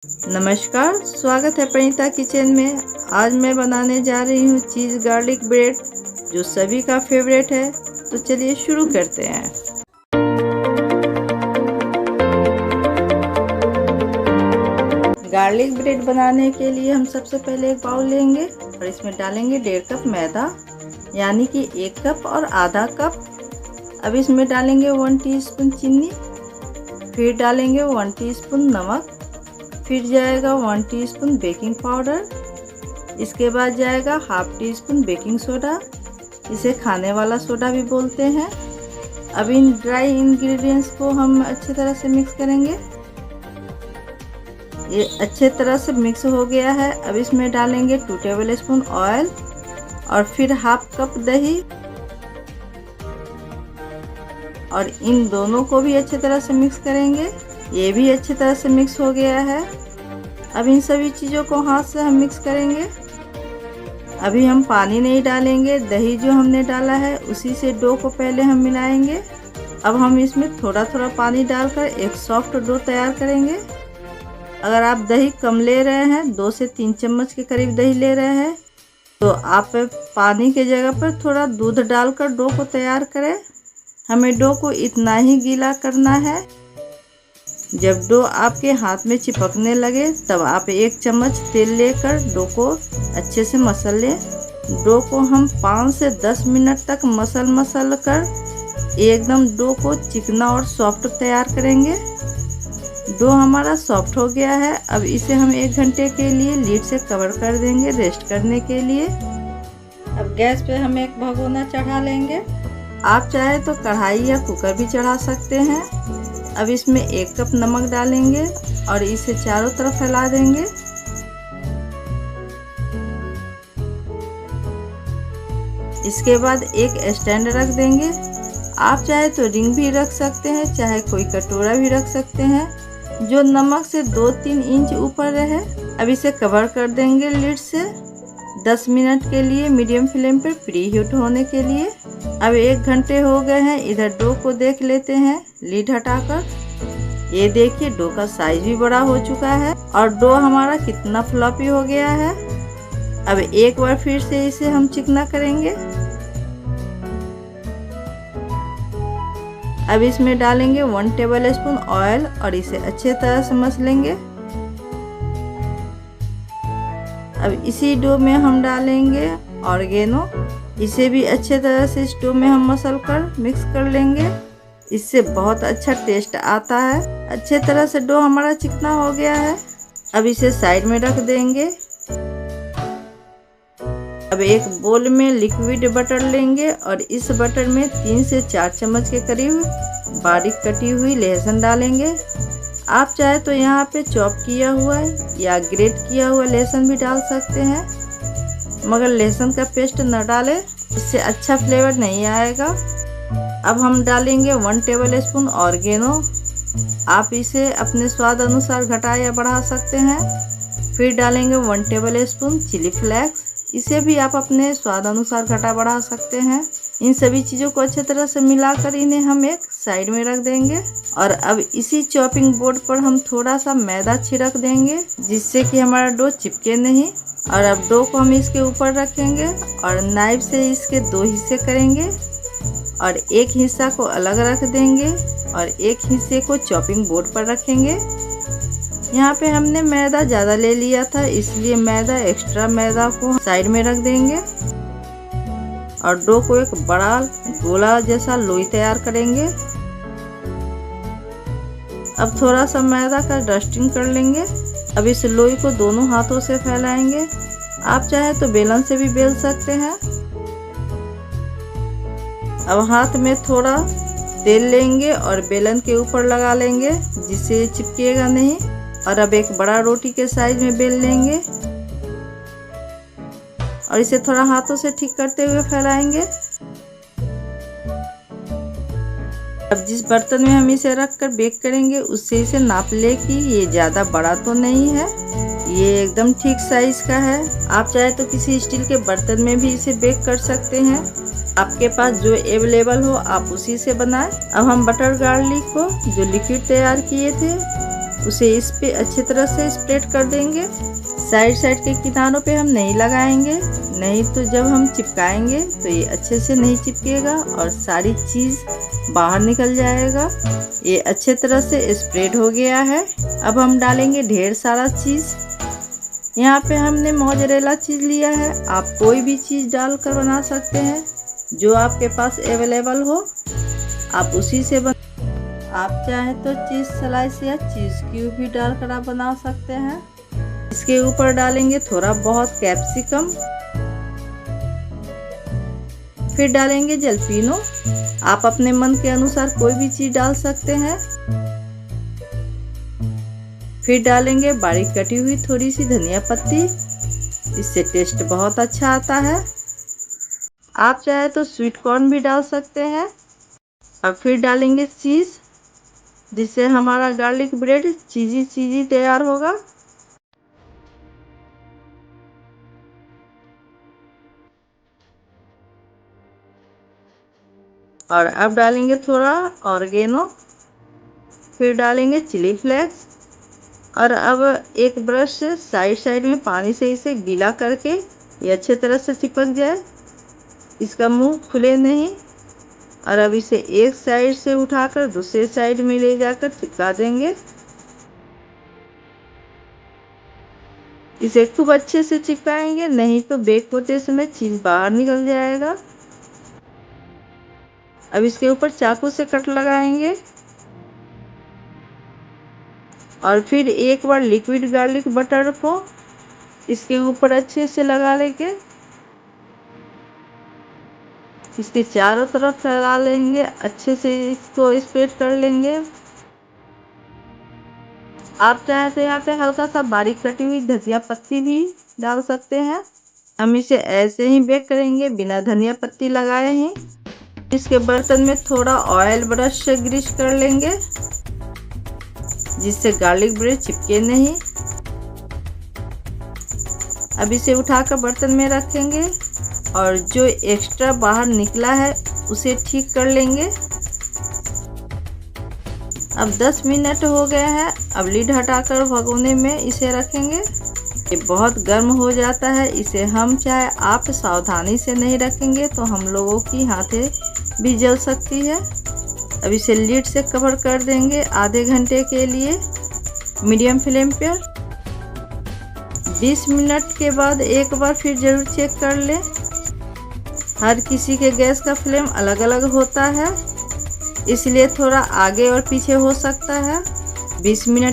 नमस्कार, स्वागत है प्रणीता किचन में। आज मैं बनाने जा रही हूँ चीज़ गार्लिक ब्रेड, जो सभी का फेवरेट है। तो चलिए शुरू करते हैं। गार्लिक ब्रेड बनाने के लिए हम सबसे पहले एक बाउल लेंगे और इसमें डालेंगे 1.5 कप मैदा, यानी कि 1 कप और आधा कप। अब इसमें डालेंगे 1 टीस्पून चीनी, फिर डालेंगे 1 टीस्पून नमक, फिर जाएगा 1 टीस्पून बेकिंग पाउडर, इसके बाद जाएगा half tea spoon baking soda, इसे खाने वाला सोडा भी बोलते हैं। अब इन ड्राई इंग्रेडिएंट्स को हम अच्छे तरह से मिक्स करेंगे। ये अच्छे तरह से मिक्स हो गया है। अब इसमें डालेंगे 2 टेबल स्पून ऑयल और फिर हाफ कप दही, और इन दोनों को भी अच्छे तरह से मिक्स करेंगे। ये भी अच्छी तरह से मिक्स हो गया है। अब इन सभी चीज़ों को हाथ से हम मिक्स करेंगे। अभी हम पानी नहीं डालेंगे, दही जो हमने डाला है उसी से डो को पहले हम मिलाएंगे। अब हम इसमें थोड़ा थोड़ा पानी डालकर एक सॉफ्ट डो तैयार करेंगे। अगर आप दही कम ले रहे हैं, 2 से 3 चम्मच के करीब दही ले रहे हैं, तो आप पानी के जगह पर थोड़ा दूध डालकर डो को तैयार करें। हमें डो को इतना ही गीला करना है। जब डो आपके हाथ में चिपकने लगे तब आप 1 चम्मच तेल लेकर डो को अच्छे से मसल लें। डो को हम 5 से 10 मिनट तक मसल कर एकदम डो को चिकना और सॉफ्ट तैयार करेंगे। डो हमारा सॉफ्ट हो गया है। अब इसे हम 1 घंटे के लिए लीड से कवर कर देंगे रेस्ट करने के लिए। अब गैस पे हम एक भगोना चढ़ा लेंगे। आप चाहे तो कढ़ाई या कुकर भी चढ़ा सकते हैं। अब इसमें 1 कप नमक डालेंगे और इसे चारों तरफ फैला देंगे। इसके बाद एक स्टैंड रख देंगे। आप चाहे तो रिंग भी रख सकते हैं, चाहे कोई कटोरा भी रख सकते हैं जो नमक से 2-3 इंच ऊपर रहे। अब इसे कवर कर देंगे लीड से 10 मिनट के लिए मीडियम फ्लेम पर प्री हीट होने के लिए। अब 1 घंटे हो गए हैं। इधर डो को देख लेते हैं लीड हटाकर। ये देखिए डो का साइज भी बड़ा हो चुका है और डो हमारा कितना फ्लफी हो गया है। अब एक बार फिर से इसे हम चिकना करेंगे। अब इसमें डालेंगे 1 टेबल स्पून ऑयल और इसे अच्छे तरह से मसलेंगे। अब इसी डो में हम डालेंगे ऑर्गेनो, इसे भी अच्छे तरह से इस डो में हम मसल कर मिक्स कर लेंगे। इससे बहुत अच्छा टेस्ट आता है। अच्छे तरह से डो हमारा चिकना हो गया है। अब इसे साइड में रख देंगे। अब एक बोल में लिक्विड बटर लेंगे और इस बटर में 3 से 4 चम्मच के करीब बारीक कटी हुई लहसुन डालेंगे। आप चाहे तो यहाँ पे चॉप किया हुआ या ग्रेट किया हुआ लहसुन भी डाल सकते हैं, मगर लहसुन का पेस्ट न डालें, इससे अच्छा फ्लेवर नहीं आएगा। अब हम डालेंगे 1 टेबल स्पून ऑर्गेनो। आप इसे अपने स्वाद अनुसार घटा या बढ़ा सकते हैं। फिर डालेंगे 1 टेबल स्पून चिली फ्लेक्स, इसे भी आप अपने स्वाद अनुसार घटा बढ़ा सकते हैं। इन सभी चीज़ों को अच्छे तरह से मिलाकर इन्हें हम एक साइड में रख देंगे। और अब इसी चॉपिंग बोर्ड पर हम थोड़ा सा मैदा छिड़क देंगे, जिससे कि हमारा डो चिपके नहीं। और अब डो को हम इसके ऊपर रखेंगे और नाइफ से इसके 2 हिस्से करेंगे और एक हिस्सा को अलग रख देंगे और एक हिस्से को चॉपिंग बोर्ड पर रखेंगे। यहाँ पे हमने मैदा ज़्यादा ले लिया था, इसलिए एक्स्ट्रा मैदा को साइड में रख देंगे और डो को एक बड़ा गोला जैसा लोई तैयार करेंगे। अब थोड़ा सा मैदा का डस्टिंग कर लेंगे। अब इस लोई को दोनों हाथों से फैलाएंगे। आप चाहे तो बेलन से भी बेल सकते हैं। अब हाथ में थोड़ा तेल लेंगे और बेलन के ऊपर लगा लेंगे, जिससे ये चिपकेगा नहीं। और अब एक बड़ा रोटी के साइज में बेल लेंगे और इसे थोड़ा हाथों से ठीक करते हुए फैलाएंगे। अब जिस बर्तन में हम इसे रख कर बेक करेंगे उससे इसे नाप ले कि ये ज़्यादा बड़ा तो नहीं है, ये एकदम ठीक साइज का है। आप चाहे तो किसी स्टील के बर्तन में भी इसे बेक कर सकते हैं। आपके पास जो अवेलेबल हो आप उसी से बनाएं। अब हम बटर गार्लिक को जो लिक्विड तैयार किए थे उसे इस पे अच्छी तरह से स्प्रेड कर देंगे। साइड साइड के किनारों पे हम नहीं लगाएंगे, नहीं तो जब हम चिपकाएंगे तो ये अच्छे से नहीं चिपकेगा और सारी चीज़ बाहर निकल जाएगा। ये अच्छे तरह से स्प्रेड हो गया है। अब हम डालेंगे ढेर सारा चीज़। यहाँ पे हमने मोज़रेला चीज़ लिया है, आप कोई भी चीज़ डालकर बना सकते हैं, जो आपके पास अवेलेबल हो आप उसी से आप चाहें तो चीज़ स्लाइस या चीज़ क्यूब भी डालकर आप बना सकते हैं। इसके ऊपर डालेंगे थोड़ा बहुत कैप्सिकम, फिर डालेंगे जलपीनो। आप अपने मन के अनुसार कोई भी चीज़ डाल सकते हैं। फिर डालेंगे बारीक कटी हुई थोड़ी सी धनिया पत्ती, इससे टेस्ट बहुत अच्छा आता है। आप चाहे तो स्वीट कॉर्न भी डाल सकते हैं। अब फिर डालेंगे चीज़, जिससे हमारा गार्लिक ब्रेड चीज़ी तैयार होगा। और अब डालेंगे थोड़ा ऑर्गेनो, फिर डालेंगे चिली फ्लेक्स। और अब एक ब्रश से साइड में पानी से इसे गीला करके ये अच्छे तरह से चिपक जाए, इसका मुंह खुले नहीं। और अब इसे एक साइड से उठाकर दूसरे साइड में ले जाकर चिपका देंगे। इसे खूब अच्छे से चिपकाएंगे, नहीं तो बेक होते समय चीज़ बाहर निकल जाएगा। अब इसके ऊपर चाकू से कट लगाएंगे और फिर एक बार लिक्विड गार्लिक बटर को इसके ऊपर अच्छे से लगा लेंगे। इसके चारों तरफ लगा लेंगे, अच्छे से इसको स्प्रेड कर लेंगे। आप चाहे तो यहाँ पे हल्का सा बारीक कटी हुई धनिया पत्ती भी डाल सकते हैं। हम इसे ऐसे ही बेक करेंगे बिना धनिया पत्ती लगाए ही। इसके बर्तन में थोड़ा ऑयल ब्रश से ग्रीस कर लेंगे, जिससे गार्लिक ब्रेड चिपके नहीं। अब इसे उठाकर बर्तन में रखेंगे और जो एक्स्ट्रा बाहर निकला है उसे ठीक कर लेंगे। अब 10 मिनट हो गए हैं। अब लीड हटाकर भगोने में इसे रखेंगे। ये बहुत गर्म हो जाता है, इसे हम चाहे आप सावधानी से नहीं रखेंगे तो हम लोगों की हाथें भी जल सकती है। अब इसे लीड से कवर कर देंगे आधे घंटे के लिए मीडियम फ्लेम पर। 20 मिनट के बाद एक बार फिर ज़रूर चेक कर लें। हर किसी के गैस का फ्लेम अलग अलग होता है, इसलिए थोड़ा आगे और पीछे हो सकता है। 20 मिनट